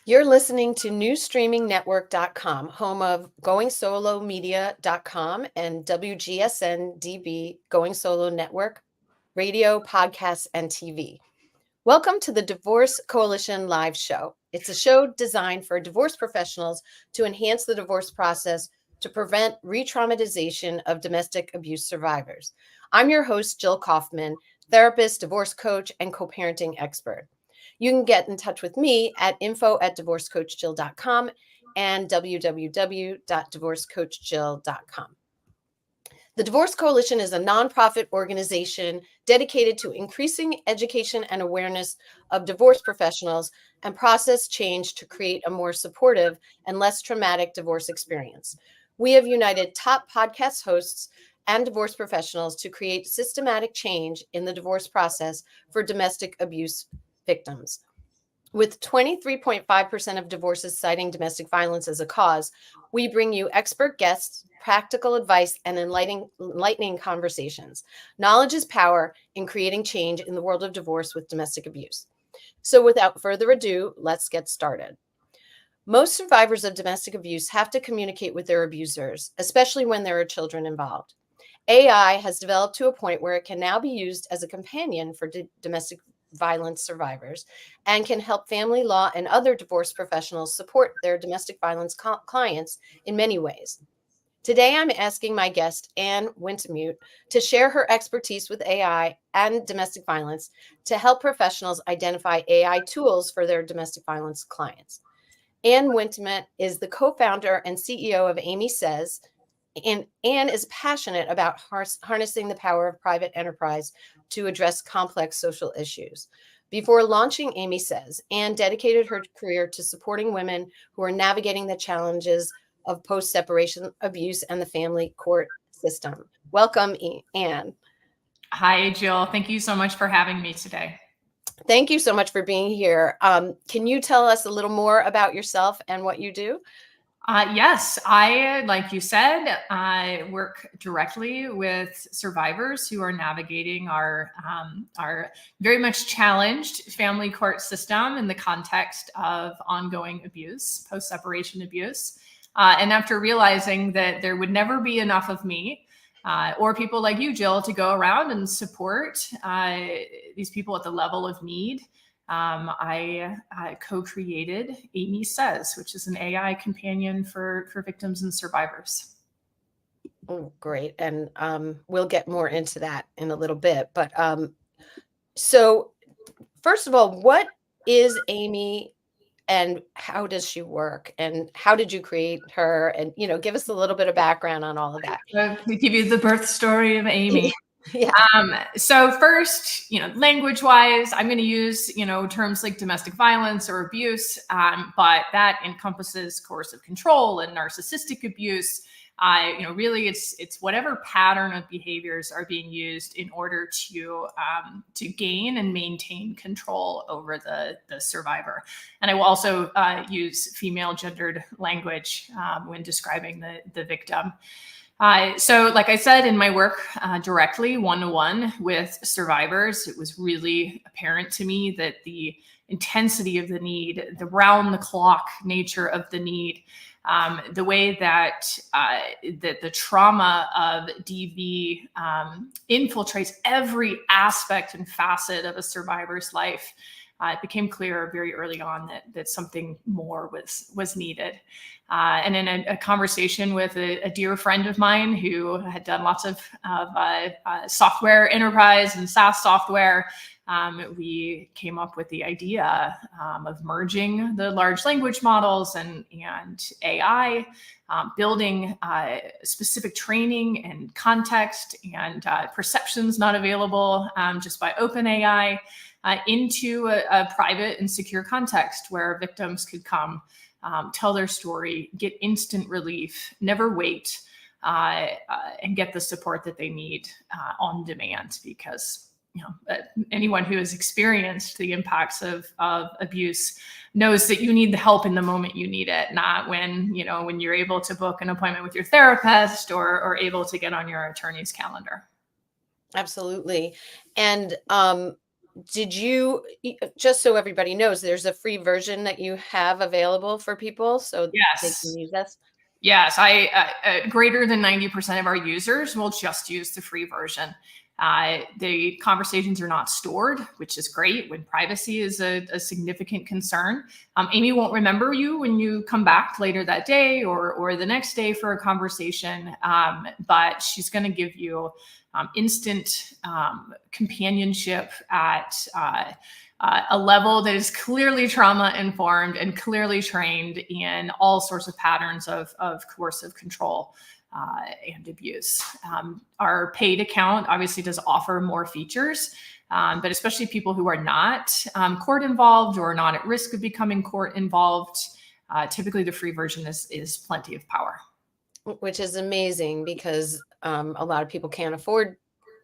You're listening to newstreamingnetwork.com, home of goingsolomedia.com and WGSN-DB Going Solo Network, radio, podcasts, and TV. Welcome to the Divorce Coalition live show. It's a show designed for divorce professionals to enhance the divorce process to prevent re-traumatization of domestic abuse survivors. I'm your host, Jill Kaufman, therapist, divorce coach, and co-parenting expert. You can get in touch with me at info@divorcecoachjill.com and www.divorcecoachjill.com. The Divorce Coalition is a nonprofit organization dedicated to increasing education and awareness of divorce professionals and process change to create a more supportive and less traumatic divorce experience. We have united top podcast hosts and divorce professionals to create systematic change in the divorce process for domestic abuse victims. With 23.5% of divorces citing domestic violence as a cause, we bring you expert guests, practical advice, and enlightening conversations. Knowledge is power in creating change in the world of divorce with domestic abuse. So without further ado, let's get started. Most survivors of domestic abuse have to communicate with their abusers, especially when there are children involved. AI has developed to a point where it can now be used as a companion for domestic violence survivors and can help family law and other divorce professionals support their domestic violence clients in many ways. Today, I'm asking my guest, Anne Wintemute, to share her expertise with AI and domestic violence to help professionals identify AI tools for their domestic violence clients. Anne Wintemute is the co-founder and CEO of Aimee Says, and Anne is passionate about harnessing the power of private enterprise to address complex social issues. Before launching Aimee Says, Anne dedicated her career to supporting women who are navigating the challenges of post-separation abuse and the family court system. Welcome, Anne. Hi, Jill. Thank you so much for having me today. Thank you so much for being here. Can you tell us a little more about yourself and what you do? Yes, like you said, I work directly with survivors who are navigating our very much challenged family court system in the context of ongoing abuse, post-separation abuse. And after realizing that there would never be enough of me or people like you, Jill, to go around and support these people at the level of need, I co-created Aimee Says, which is an AI companion for victims and survivors. Oh, great. And we'll get more into that in a little bit. But so first of all, what is Aimee and how does she work? And how did you create her? And, give us a little bit of background on all of that. To give you the birth story of Aimee. Yeah. So first, language wise, I'm going to use, terms like domestic violence or abuse, but that encompasses coercive control and narcissistic abuse. Really it's whatever pattern of behaviors are being used in order to gain and maintain control over the survivor. And I will also use female gendered language when describing the victim. So like I said, in my work directly one-to-one with survivors, it was really apparent to me that the intensity of the need, the round-the-clock nature of the need, the way that the trauma of DV infiltrates every aspect and facet of a survivor's life, it became clear very early on that something more was needed. And in a conversation with a dear friend of mine who had done lots of software enterprise and SaaS software, we came up with the idea of merging the large language models and AI, building specific training and context and perceptions not available just by OpenAI into a private and secure context where victims could come, tell their story, get instant relief, never wait, and get the support that they need on demand. Because anyone who has experienced the impacts of abuse knows that you need the help in the moment you need it, not when you're able to book an appointment with your therapist or able to get on your attorney's calendar. Absolutely. And did you, just so everybody knows, there's a free version that you have available for people so they Yes. can use this? Yes, greater than 90% of our users will just use the free version. The conversations are not stored, which is great when privacy is a significant concern. Aimee won't remember you when you come back later that day or the next day for a conversation, but she's going to give you instant companionship at a level that is clearly trauma informed and clearly trained in all sorts of patterns of coercive control and abuse. Our paid account obviously does offer more features, but especially people who are not court involved or not at risk of becoming court involved, typically the free version is plenty of power. Which is amazing because a lot of people can't afford,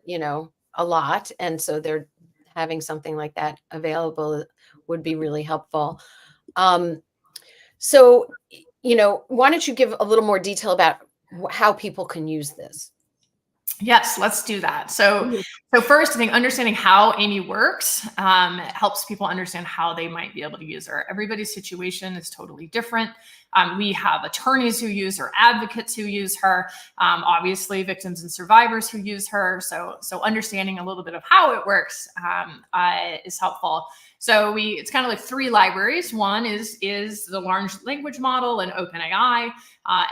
a lot. And so they're having something like that available would be really helpful. So, why don't you give a little more detail about how people can use this? Yes, let's do that. So first, I think understanding how Aimee works helps people understand how they might be able to use her. Everybody's situation is totally different. We have attorneys who use her, advocates who use her, obviously victims and survivors who use her. So understanding a little bit of how it works is helpful. So it's kind of like three libraries. One is the large language model and OpenAI.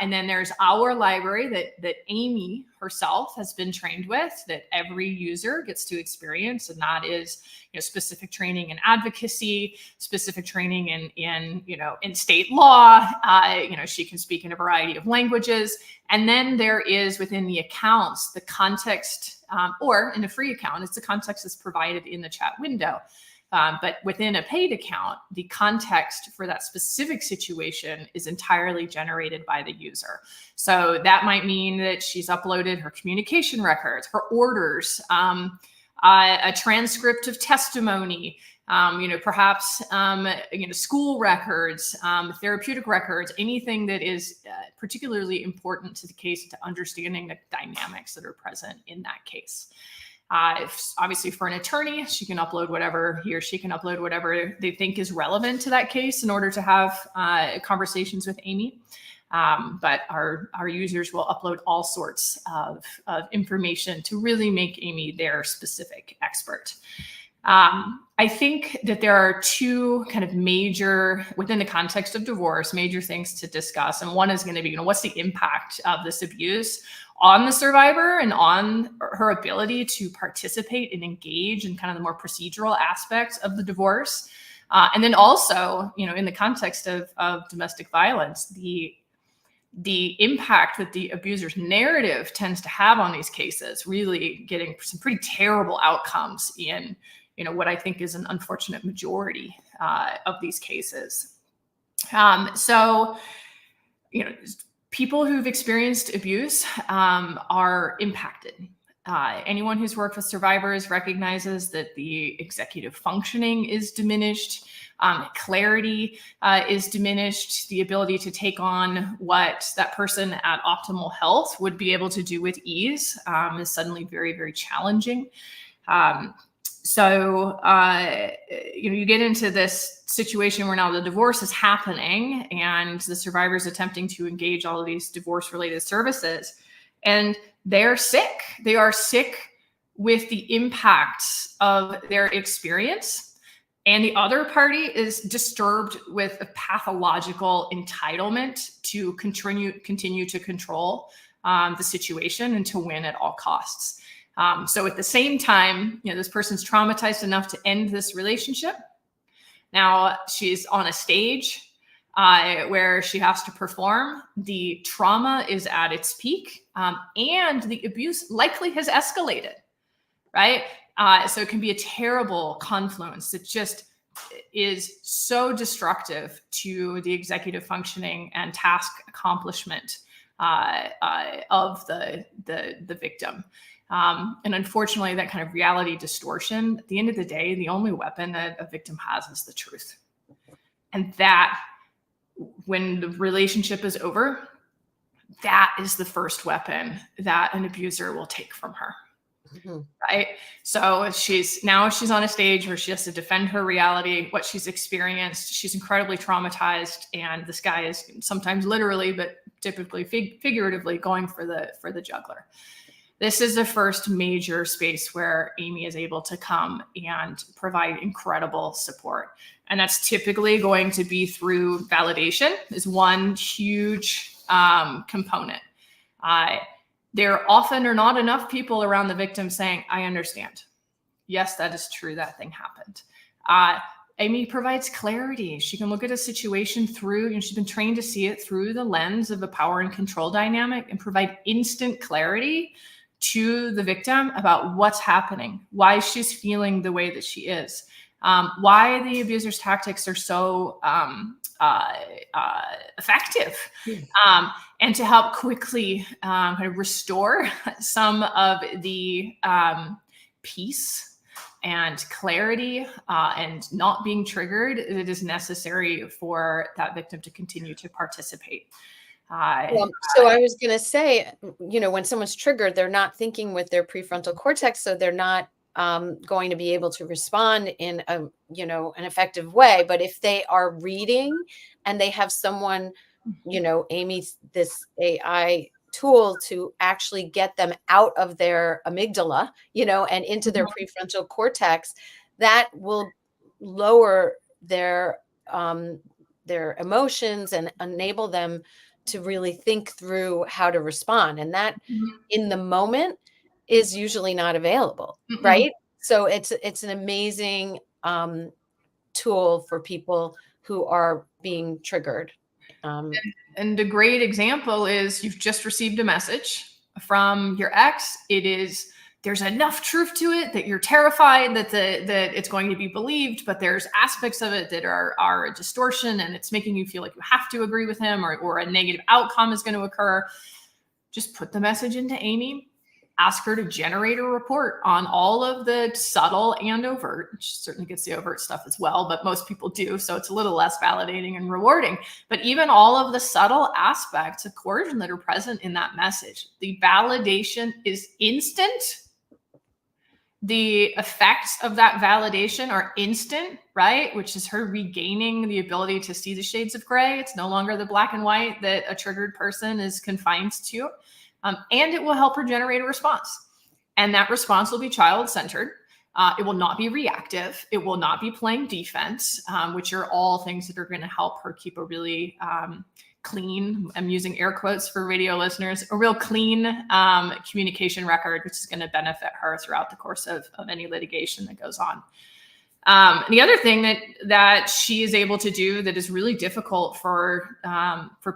And then there's our library that Aimee herself has been trained with, that every user gets to experience. And that is, specific training in advocacy, specific training in state law. She can speak in a variety of languages. And then there is within the accounts, the context, or in a free account, it's the context that's provided in the chat window. But within a paid account, the context for that specific situation is entirely generated by the user. So that might mean that she's uploaded her communication records, her orders, a transcript of testimony, perhaps, school records, therapeutic records, anything that is particularly important to the case, to understanding the dynamics that are present in that case. Obviously, for an attorney, he or she can upload whatever they think is relevant to that case in order to have conversations with Aimee. But our users will upload all sorts of information to really make Aimee their specific expert. I think that there are two kind of major, within the context of divorce, major things to discuss. And one is going to be, what's the impact of this abuse on the survivor and on her ability to participate and engage in kind of the more procedural aspects of the divorce. And then also, in the context of domestic violence, the impact that the abuser's narrative tends to have on these cases, really getting some pretty terrible outcomes in, what I think is an unfortunate majority of these cases. People who've experienced abuse are impacted. Anyone who's worked with survivors recognizes that the executive functioning is diminished, clarity is diminished, the ability to take on what that person at optimal health would be able to do with ease is suddenly very, very challenging. You get into this situation where now the divorce is happening and the survivor is attempting to engage all of these divorce-related services, and they're sick. They are sick with the impacts of their experience, and the other party is disturbed with a pathological entitlement to continue to control the situation and to win at all costs. So at the same time, this person's traumatized enough to end this relationship. Now she's on a stage where she has to perform. The trauma is at its peak, and the abuse likely has escalated, right? So it can be a terrible confluence that just is so destructive to the executive functioning and task accomplishment of the victim. And unfortunately, that kind of reality distortion, at the end of the day, the only weapon that a victim has is the truth. And that, when the relationship is over, that is the first weapon that an abuser will take from her. Mhm. Right. So she's on a stage where she has to defend her reality, what she's experienced. She's incredibly traumatized, and this guy is sometimes literally, but typically figuratively going for the jugular. This is the first major space where Aimee is able to come and provide incredible support. And that's typically going to be through validation is one huge component. There often are not enough people around the victim saying, I understand. Yes, that is true. That thing happened. Aimee provides clarity. She can look at a situation through, she's been trained to see it through the lens of a power and control dynamic and provide instant clarity to the victim about what's happening, why she's feeling the way that she is, why the abuser's tactics are so effective, and to help quickly kind of restore some of the peace and clarity and not being triggered that is necessary for that victim to continue to participate. So I was going to say, when someone's triggered, they're not thinking with their prefrontal cortex, so they're not going to be able to respond in an effective way. But if they are reading and they have someone, Aimee's this AI tool to actually get them out of their amygdala, and into their prefrontal cortex, that will lower their emotions and enable them to really think through how to respond. And that in the moment is usually not available, right? So it's an amazing tool for people who are being triggered. And a great example is you've just received a message from your ex. There's enough truth to it that you're terrified that it's going to be believed, but there's aspects of it that are a distortion, and it's making you feel like you have to agree with him, or a negative outcome is going to occur. Just put the message into Aimee. Ask her to generate a report on all of the subtle and overt. She certainly gets the overt stuff as well, but most people do. So it's a little less validating and rewarding. But even all of the subtle aspects of coercion that are present in that message, the validation is instant. The effects of that validation are instant, right? Which is her regaining the ability to see the shades of gray. It's no longer the black and white that a triggered person is confined to. And it will help her generate a response. And that response will be child-centered. It will not be reactive. It will not be playing defense, which are all things that are going to help her keep a really clean, I'm using air quotes for radio listeners, a real clean communication record, which is going to benefit her throughout the course of any litigation that goes on. The other thing that she is able to do that is really difficult for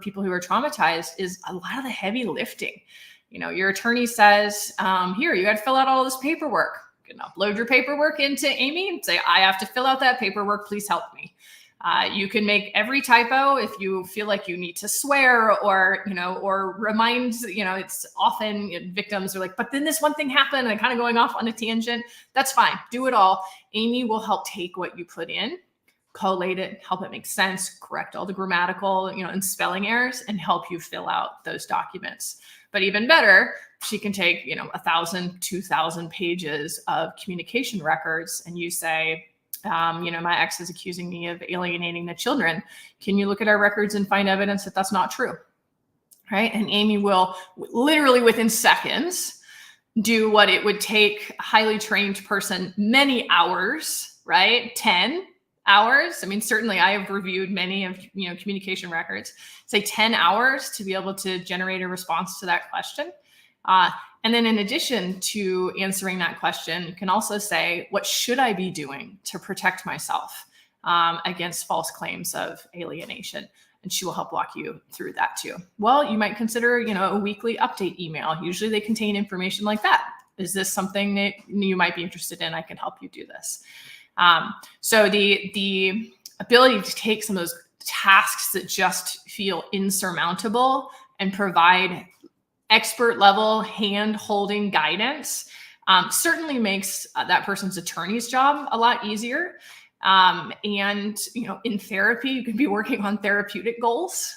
people who are traumatized is a lot of the heavy lifting. Your attorney says, here, you got to fill out all this paperwork. You can upload your paperwork into Aimee and say, I have to fill out that paperwork. Please help me. You can make every typo if you feel like you need to swear or remind, it's often victims are like, but then this one thing happened and kind of going off on a tangent. That's fine. Do it all. Aimee will help take what you put in, collate it, help it make sense, correct all the grammatical, and spelling errors, and help you fill out those documents. But even better, she can take, 1,000, 2,000 pages of communication records, and you say, my ex is accusing me of alienating the children. Can you look at our records and find evidence that that's not true? Right? And Aimee will literally within seconds do what it would take a highly trained person many hours, right? 10 hours. I mean, certainly I have reviewed many of, communication records, say 10 hours to be able to generate a response to that question. And then in addition to answering that question, you can also say, what should I be doing to protect myself against false claims of alienation? And she will help walk you through that too. Well, you might consider, a weekly update email. Usually they contain information like that. Is this something that you might be interested in? I can help you do this. So the ability to take some of those tasks that just feel insurmountable and provide expert level hand-holding guidance certainly makes that person's attorney's job a lot easier. And, in therapy, you can be working on therapeutic goals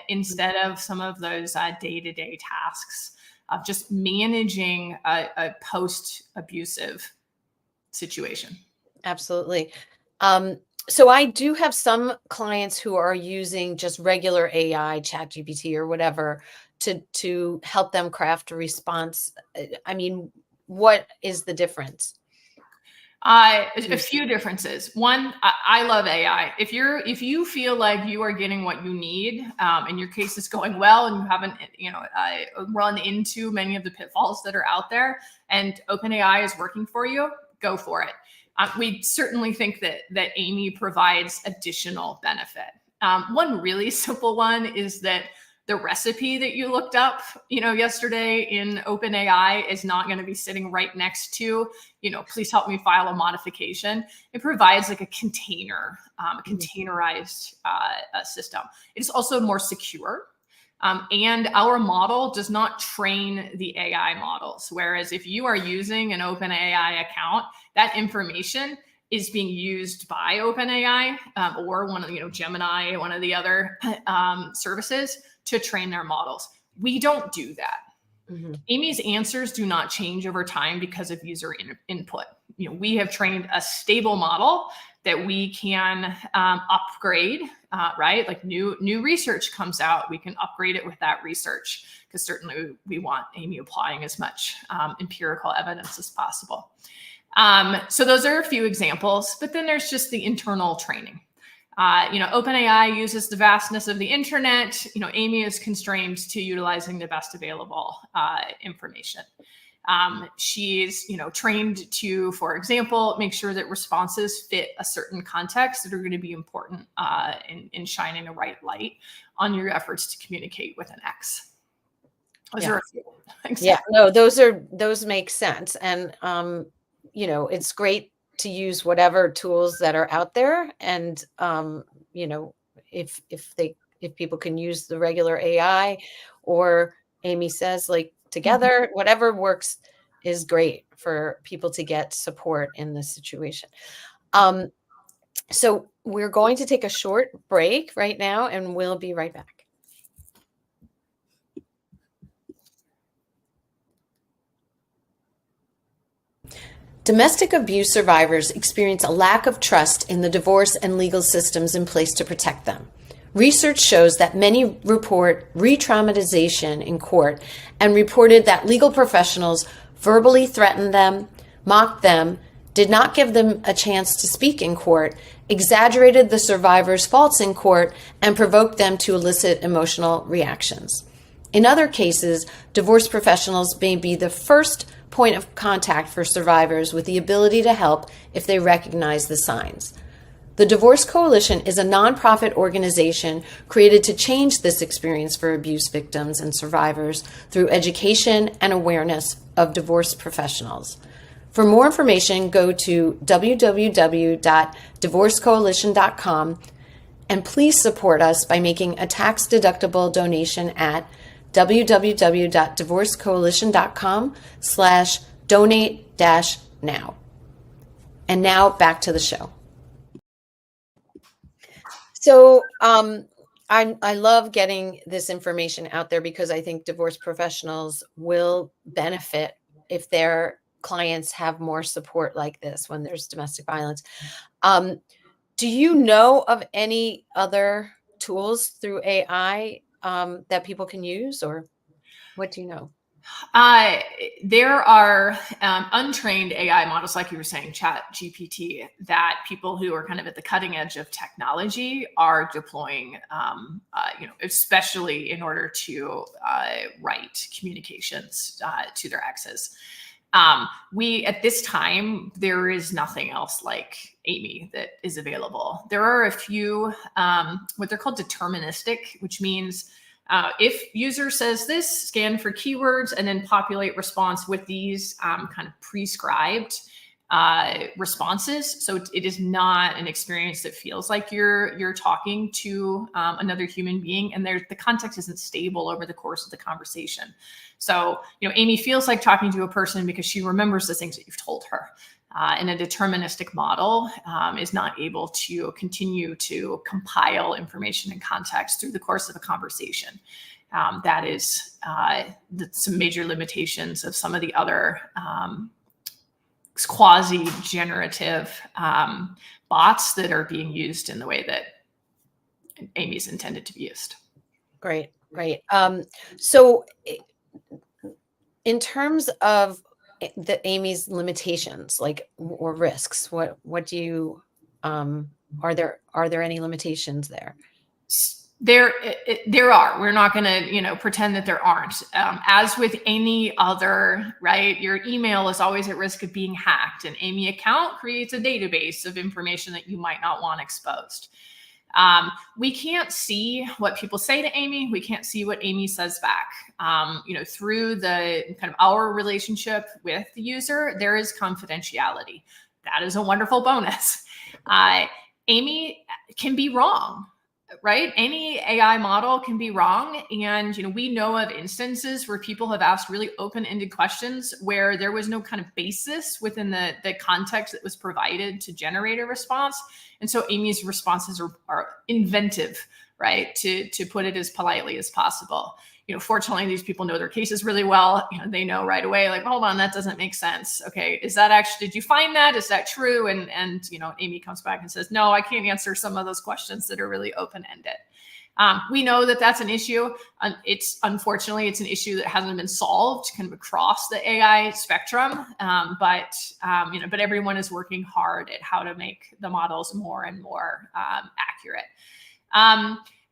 instead of some of those day-to-day tasks. of just managing a post-abusive situation. Absolutely. So I do have some clients who are using just regular AI, ChatGPT or whatever, to help them craft a response. I mean, what is the difference? A few differences. One, I love AI. If you feel like you are getting what you need, and your case is going well, and you haven't, run into many of the pitfalls that are out there, and OpenAI is working for you, go for it. We certainly think that Aimee provides additional benefit. One really simple one is that the recipe that you looked up, yesterday in OpenAI is not going to be sitting right next to, please help me file a modification. It provides like a container, a containerized system. It is also more secure. And our model does not train the AI models. Whereas if you are using an OpenAI account, that information is being used by OpenAI or one of, Gemini, one of the other services to train their models. We don't do that. Mm-hmm. Aimee's answers do not change over time because of user input. We have trained a stable model that we can upgrade, right? Like new research comes out, we can upgrade it with that research, because certainly we want Aimee applying as much empirical evidence as possible. So those are a few examples, but then there's just the internal training. OpenAI uses the vastness of the internet. Aimee is constrained to utilizing the best available information. She's, trained to, for example, make sure that responses fit a certain context that are going to be important in shining a right light on your efforts to communicate with an ex. Those are a few examples. Yeah, no, those make sense. And, it's great to use whatever tools that are out there. And, if people can use the regular AI or Aimee Says, like together, whatever works is great for people to get support in this situation. So we're going to take a short break right now, and we'll be right back. Domestic abuse survivors experience a lack of trust in the divorce and legal systems in place to protect them. Research shows that many report re-traumatization in court and reported that legal professionals verbally threatened them, mocked them, did not give them a chance to speak in court, exaggerated the survivor's faults in court, and provoked them to elicit emotional reactions. In other cases, divorce professionals may be the first point of contact for survivors with the ability to help if they recognize the signs. The Divorce Coalition is a nonprofit organization created to change this experience for abuse victims and survivors through education and awareness of divorce professionals. For more information, go to www.divorcecoalition.com, and please support us by making a tax-deductible donation at www.divorcecoalition.com/donate-now. And now back to the show. So I love getting this information out there because I think divorce professionals will benefit if their clients have more support like this when there's domestic violence. Do you know of any other tools through AI that people can use, or what do you know? There are untrained AI models, like you were saying, ChatGPT, that people who are kind of at the cutting edge of technology are deploying, especially in order to write communications to their exes. At this time, there is nothing else like Aimee that is available. There are a few, what they're called deterministic, which means if user says this, scan for keywords and then populate response with these kind of prescribed responses. So it is not an experience that feels like you're talking to another human being, and the context isn't stable over the course of the conversation. So, Aimee feels like talking to a person because she remembers the things that you've told her. And a deterministic model is not able to continue to compile information and context through the course of a conversation. that is some major limitations of some of the other quasi-generative bots that are being used in the way that Aimee's intended to be used. Great, great. So in terms of the Aimee's limitations, like, or risks, what do you, are there any limitations there? There are. We're not going to, pretend that there aren't. As with any other, right, your email is always at risk of being hacked. An Aimee account creates a database of information that you might not want exposed. We can't see what people say to Aimee. We can't see what Aimee says back. Through the kind of our relationship with the user, there is confidentiality. That is a wonderful bonus. Aimee can be wrong, right? Any AI model can be wrong. And, we know of instances where people have asked really open-ended questions where there was no kind of basis within the context that was provided to generate a response. And so Aimee's responses are inventive, right? To put it as politely as possible. Fortunately, these people know their cases really well. They know right away, like, hold on, that doesn't make sense. Okay, is that actually, did you find that? Is that true? And Aimee comes back and says, no, I can't answer some of those questions that are really open-ended. We know that that's an issue. Unfortunately, it's an issue that hasn't been solved kind of across the AI spectrum. But everyone is working hard at how to make the models more and more accurate.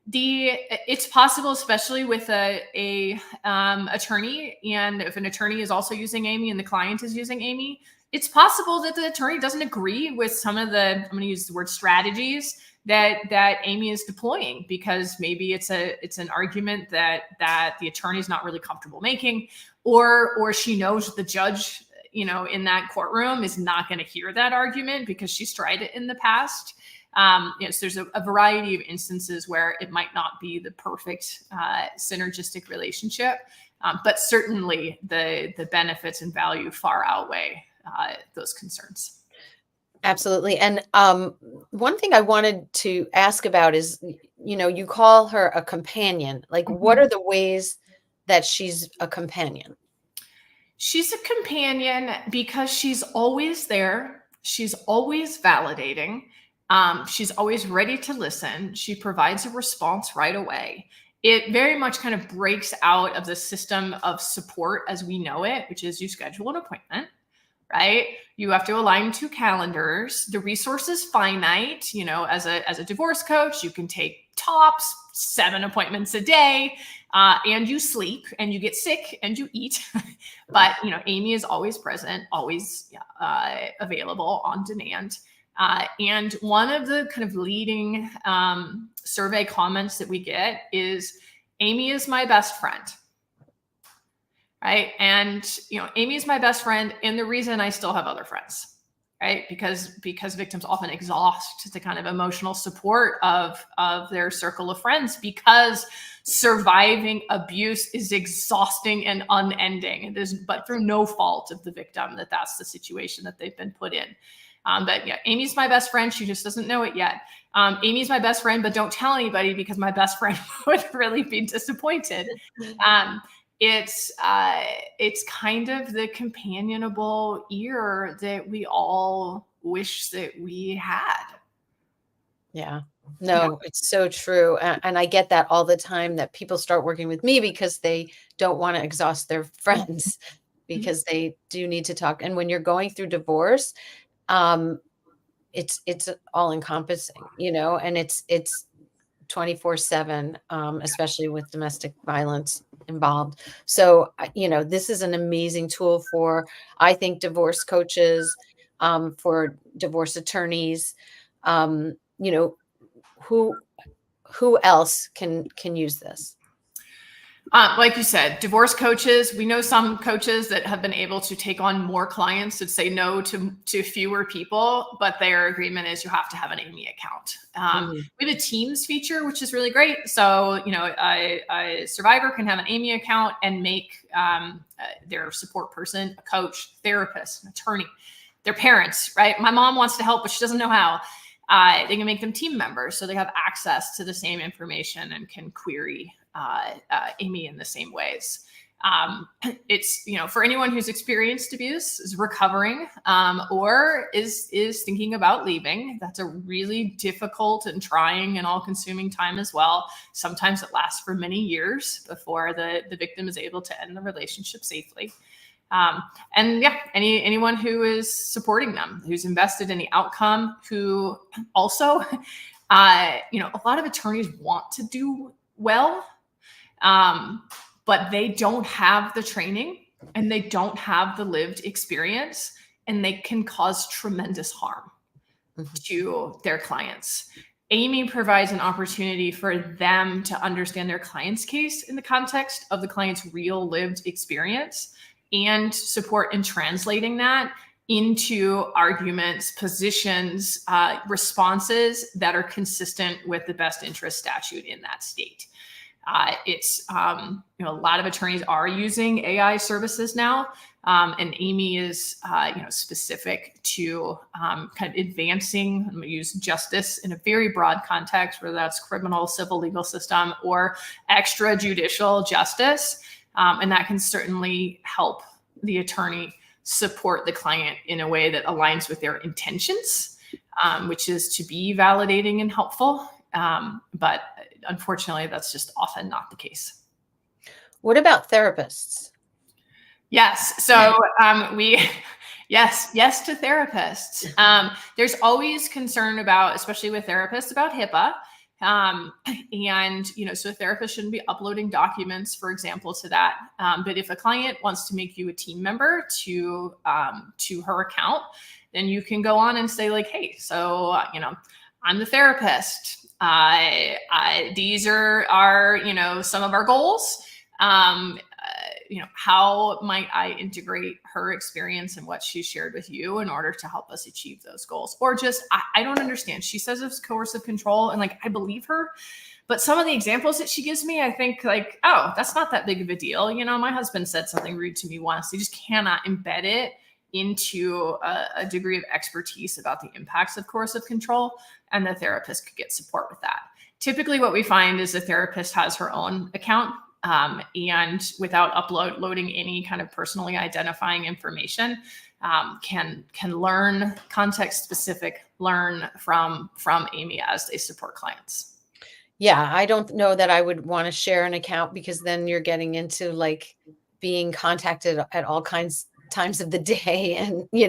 It's possible, especially with a attorney, and if an attorney is also using Aimee and the client is using Aimee, it's possible that the attorney doesn't agree with some of the, I'm going to use the word strategies that Aimee is deploying, because maybe it's an argument that the attorney is not really comfortable making, or she knows the judge, in that courtroom is not going to hear that argument because she's tried it in the past. So there's a variety of instances where it might not be the perfect synergistic relationship, but certainly the benefits and value far outweigh those concerns. Absolutely. And one thing I wanted to ask about is, you call her a companion. Like, what are the ways that she's a companion? She's a companion because she's always there. She's always validating. She's always ready to listen. She provides a response right away. It very much kind of breaks out of the system of support as we know it, which is you schedule an appointment, right? You have to align two calendars. The resource is finite. As a divorce coach, you can take tops 7 appointments a day, and you sleep and you get sick and you eat. But, Aimee is always present, always available on demand. And one of the kind of leading survey comments that we get is, Aimee is my best friend. Right. And, Aimee is my best friend. And the reason I still have other friends, right? Because victims often exhaust the kind of emotional support of their circle of friends, because surviving abuse is exhausting and unending. It is, but through no fault of the victim, that's the situation that they've been put in. But yeah, Aimee's my best friend. She just doesn't know it yet. Aimee's my best friend, but don't tell anybody because my best friend would really be disappointed. It's kind of the companionable ear that we all wish that we had. Yeah, no, it's so true. And I get that all the time, that people start working with me because they don't want to exhaust their friends, because they do need to talk. And when you're going through divorce, it's all encompassing, and it's 24/7, especially with domestic violence involved. So, this is an amazing tool for, I think, divorce coaches, for divorce attorneys, who else can use this? Like you said, divorce coaches, we know some coaches that have been able to take on more clients that say no to fewer people, but their agreement is you have to have an Aimee account. We have a Teams feature, which is really great. So, a survivor can have an Aimee account and make their support person, a coach, therapist, an attorney, their parents, right? My mom wants to help, but she doesn't know how. They can make them team members, so they have access to the same information and can query Aimee in the same ways. It's, for anyone who's experienced abuse, is recovering, or is thinking about leaving. That's a really difficult and trying and all-consuming time as well. Sometimes it lasts for many years before the victim is able to end the relationship safely. And yeah, anyone who is supporting them, who's invested in the outcome, who also, a lot of attorneys want to do well, but they don't have the training and they don't have the lived experience, and they can cause tremendous harm to their clients. Aimee provides an opportunity for them to understand their client's case in the context of the client's real lived experience, and support in translating that into arguments, positions, responses that are consistent with the best interest statute in that state. It's a lot of attorneys are using AI services now, and Aimee is specific to kind of advancing, I'm going to use justice in a very broad context, whether that's criminal, civil, legal system, or extrajudicial justice, and that can certainly help the attorney support the client in a way that aligns with their intentions, which is to be validating and helpful. But unfortunately, that's just often not the case. What about therapists? Yes. So yes to therapists. There's always concern about, especially with therapists, about HIPAA. So a therapist shouldn't be uploading documents, for example, to that. But if a client wants to make you a team member to her account, then you can go on and say like, hey, so, I'm the therapist. These are some of our goals. How might I integrate her experience and what she shared with you in order to help us achieve those goals? Or just, I don't understand. She says it's coercive control, and I believe her, but some of the examples that she gives me, I think oh, that's not that big of a deal. My husband said something rude to me once. They just cannot embed it into a degree of expertise about the impacts of coercive control, and the therapist could get support with that. Typically what we find is the therapist has her own account, and without uploading any kind of personally identifying information, can learn context specific, learn from Aimee as they support clients. Yeah, I don't know that I would want to share an account, because then you're getting into being contacted at all times of the day, and you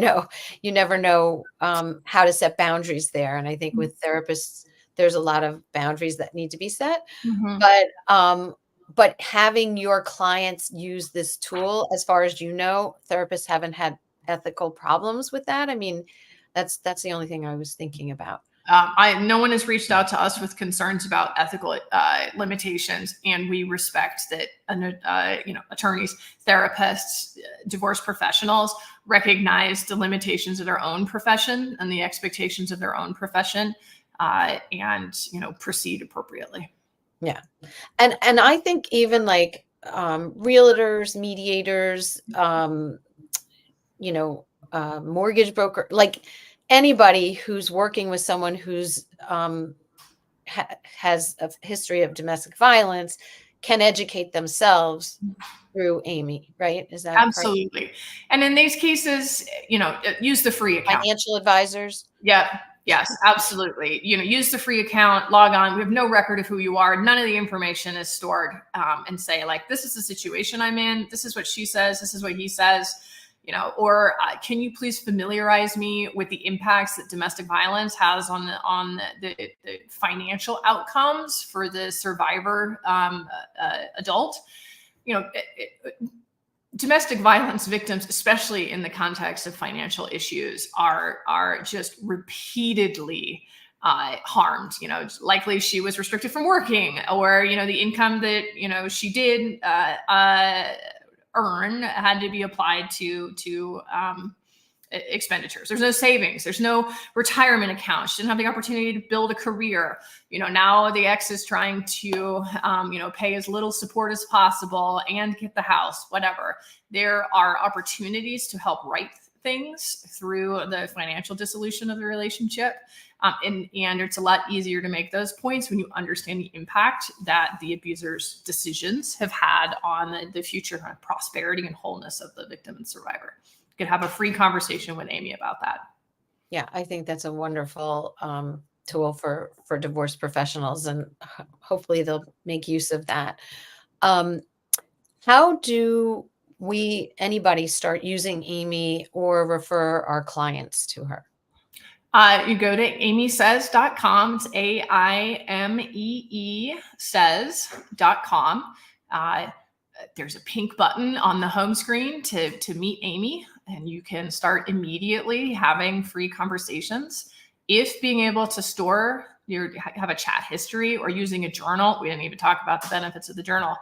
never know how to set boundaries there. And I think with therapists, there's a lot of boundaries that need to be set. Mm-hmm. But having your clients use this tool, as far as therapists haven't had ethical problems with that. I mean, that's the only thing I was thinking about. No one has reached out to us with concerns about ethical limitations, and we respect that. Attorneys, therapists, divorce professionals recognize the limitations of their own profession and the expectations of their own profession, and proceed appropriately. Yeah, and I think even realtors, mediators, mortgage broker, anybody who's working with someone who's has a history of domestic violence can educate themselves through Aimee, right? Is that absolutely right? And in these cases, use the free account. Financial advisors. Yeah. Yes, absolutely. Use the free account, log on. We have no record of who you are. None of the information is stored, and say this is the situation I'm in. This is what she says. This is what he says. Or can you please familiarize me with the impacts that domestic violence has on the financial outcomes for the survivor adult? Domestic violence victims, especially in the context of financial issues, are just repeatedly harmed. Likely she was restricted from working, or the income that she did earn had to be applied to expenditures. There's no savings. There's no retirement account. She didn't have the opportunity to build a career. Now the ex is trying to, pay as little support as possible and get the house, whatever. There are opportunities to help right things through the financial dissolution of the relationship. And it's a lot easier to make those points when you understand the impact that the abuser's decisions have had on the future kind of prosperity and wholeness of the victim and survivor. You could have a free conversation with Aimee about that. Yeah, I think that's a wonderful tool for divorce professionals, and hopefully they'll make use of that. How do anybody start using Aimee or refer our clients to her? You go to aimeesays.com. It's AIMEE says.com. There's a pink button on the home screen to meet Aimee, and you can start immediately having free conversations. If being able to have a chat history or using a journal, we didn't even talk about the benefits of the journal,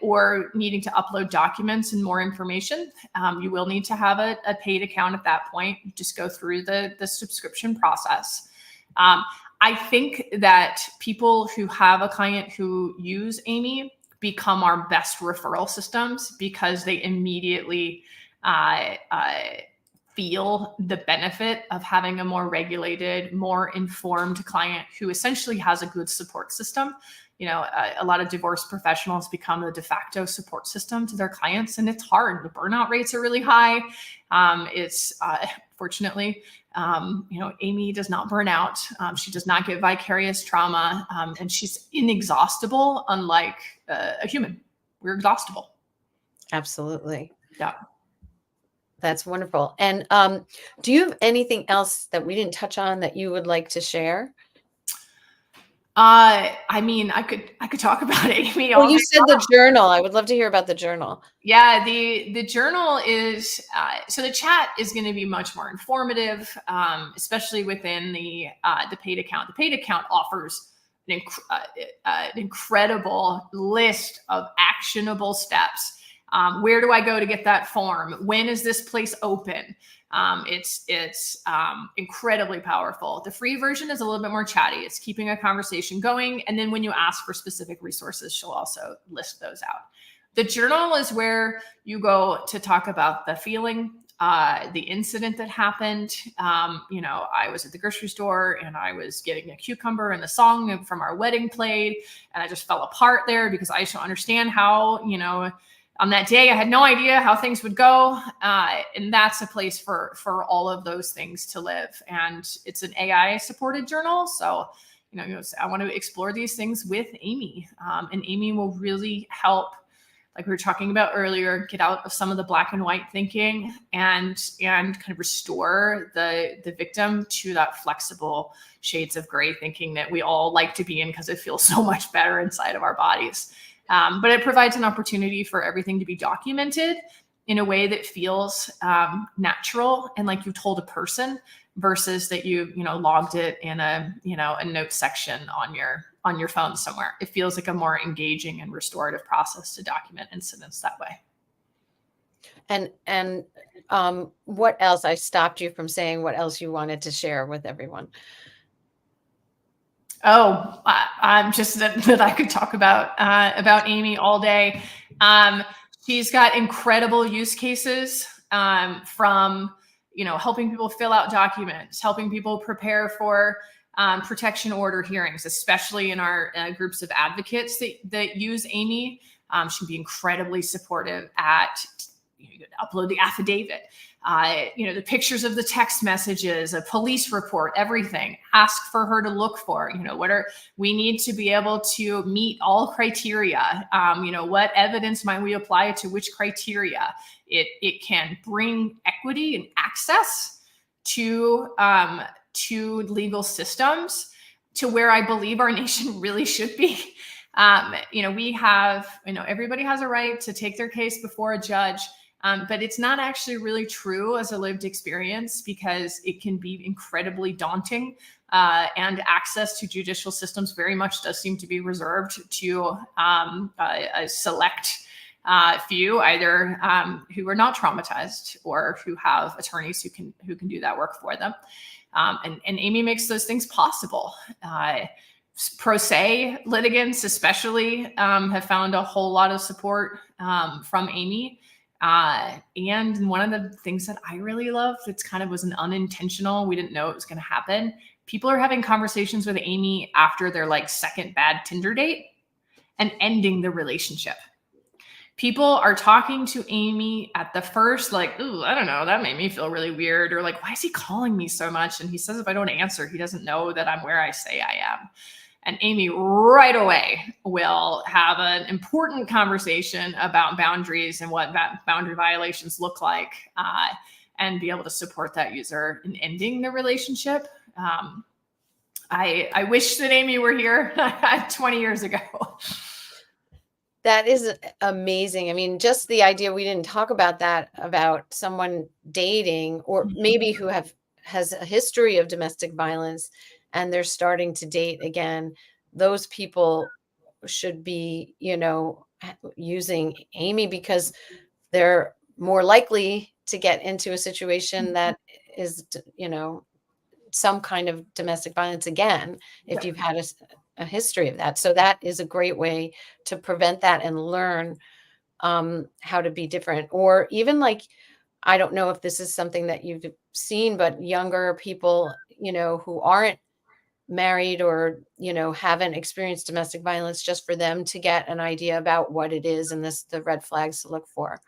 or needing to upload documents and more information, you will need to have a paid account at that point. You just go through the subscription process. I think that people who have a client who use Aimee become our best referral systems because they immediately feel the benefit of having a more regulated, more informed client who essentially has a good support system. A lot of divorce professionals become the de facto support system to their clients, and it's hard. The burnout rates are really high. Fortunately, Aimee does not burn out. She does not get vicarious trauma, and she's inexhaustible, unlike a human. We're exhaustible. Absolutely. Yeah. That's wonderful. And do you have anything else that we didn't touch on that you would like to share? I could talk about Aimee. Well, you said the journal. I would love to hear about the journal. Yeah, the journal is, so the chat is going to be much more informative, especially within the paid account. The paid account offers an incredible list of actionable steps. Where do I go to get that form? When is this place open? It's incredibly powerful. The free version is a little bit more chatty. It's keeping a conversation going. And then when you ask for specific resources, she'll also list those out. The journal is where you go to talk about the feeling, the incident that happened. I was at the grocery store and I was getting a cucumber and the song from our wedding played, and I just fell apart there because I just don't understand how, on that day, I had no idea how things would go. And that's a place for all of those things to live. And it's an AI supported journal. So, I want to explore these things with Aimee, and Aimee will really help, like we were talking about earlier, get out of some of the black and white thinking and kind of restore the victim to that flexible shades of gray thinking that we all like to be in because it feels so much better inside of our bodies. But it provides an opportunity for everything to be documented in a way that feels natural and like you told a person versus that you logged it in a note section on your phone somewhere. It feels like a more engaging and restorative process to document incidents that way. And what else? I stopped you from saying what else you wanted to share with everyone. Oh, I'm just that I could talk about Aimee all day. She's got incredible use cases, from helping people fill out documents, helping people prepare for protection order hearings, especially in our groups of advocates that use Aimee. She can be incredibly supportive at upload the affidavit, the pictures of the text messages, a police report, everything. Ask for her to look for, we need to be able to meet all criteria. What evidence might we apply to which criteria? It can bring equity and access to legal systems to where I believe our nation really should be. We have, everybody has a right to take their case before a judge. But it's not actually really true as a lived experience because it can be incredibly daunting, and access to judicial systems very much does seem to be reserved to a select few, either who are not traumatized or who have attorneys who can do that work for them. And Aimee makes those things possible. Pro se litigants especially have found a whole lot of support from Aimee. And one of the things that I really love that's kind of was an unintentional, we didn't know it was going to happen. People are having conversations with Aimee after their like second bad Tinder date and ending the relationship. People are talking to Aimee at the first, like, ooh, I don't know, that made me feel really weird. Or like, why is he calling me so much? And he says, if I don't answer, he doesn't know that I'm where I say I am. And Aimee right away will have an important conversation about boundaries and what boundary violations look like, and be able to support that user in ending the relationship. I wish that Aimee were here 20 years ago. That is amazing. I mean, just the idea, we didn't talk about that, about someone dating or maybe who has a history of domestic violence and they're starting to date again. Those people should be, using Aimee because they're more likely to get into a situation that is, some kind of domestic violence again, if you've had a history of that. So that is a great way to prevent that and learn how to be different. Or even like, I don't know if this is something that you've seen, but younger people, who aren't married or, haven't experienced domestic violence, just for them to get an idea about what it is and the red flags to look for.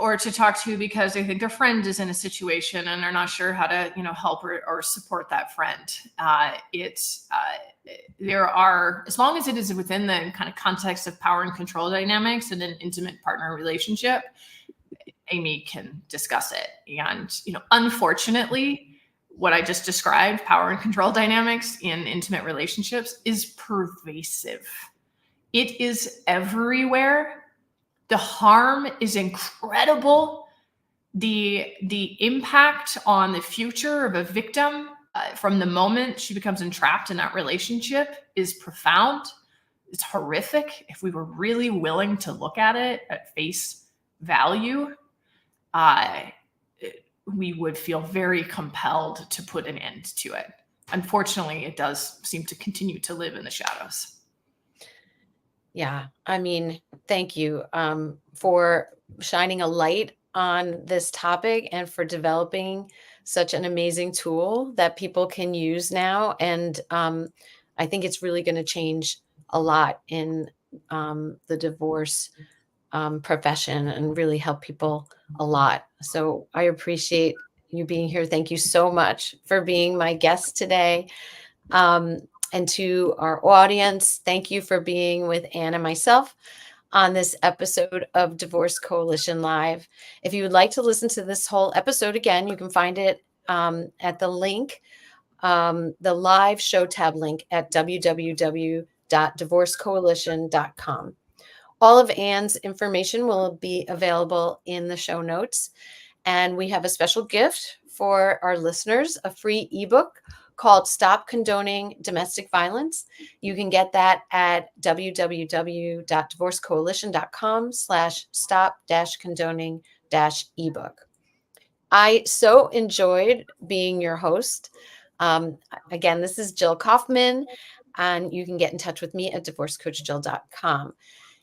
Or to talk to because they think their friend is in a situation and they're not sure how to, help or support that friend. There are, as long as it is within the kind of context of power and control dynamics in an intimate partner relationship, Aimee can discuss it. And, unfortunately, what I just described, power and control dynamics in intimate relationships, is pervasive. It is everywhere. The harm is incredible. The impact on the future of a victim from the moment she becomes entrapped in that relationship is profound. It's horrific. If we were really willing to look at it at face value, we would feel very compelled to put an end to it. Unfortunately, it does seem to continue to live in the shadows. Yeah. I mean, thank you for shining a light on this topic and for developing such an amazing tool that people can use now. And I think it's really going to change a lot in the divorce profession and really help people a lot. So I appreciate you being here. Thank you so much for being my guest today. And to our audience, thank you for being with Anne and myself on this episode of Divorce Coalition Live. If you would like to listen to this whole episode again, you can find it at the link, the live show tab link at www.divorcecoalition.com. All of Anne's information will be available in the show notes. And we have a special gift for our listeners, a free ebook called Stop Condoning Domestic Violence. You can get that at www.divorcecoalition.com/stop-condoning-ebook. I so enjoyed being your host. Again, this is Jill Kaufman, and you can get in touch with me at divorcecoachjill.com.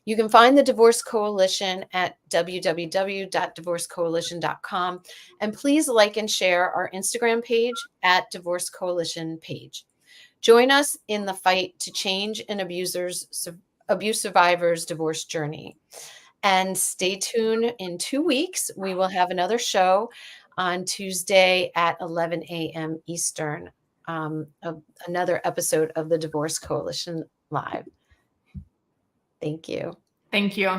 You can find the Divorce Coalition at www.divorcecoalition.com. And please like and share our Instagram page at Divorce Coalition page. Join us in the fight to change an abuse survivor's divorce journey. And stay tuned. In 2 weeks, we will have another show on Tuesday at 11 a.m. Eastern, another episode of the Divorce Coalition Live. Thank you. Thank you.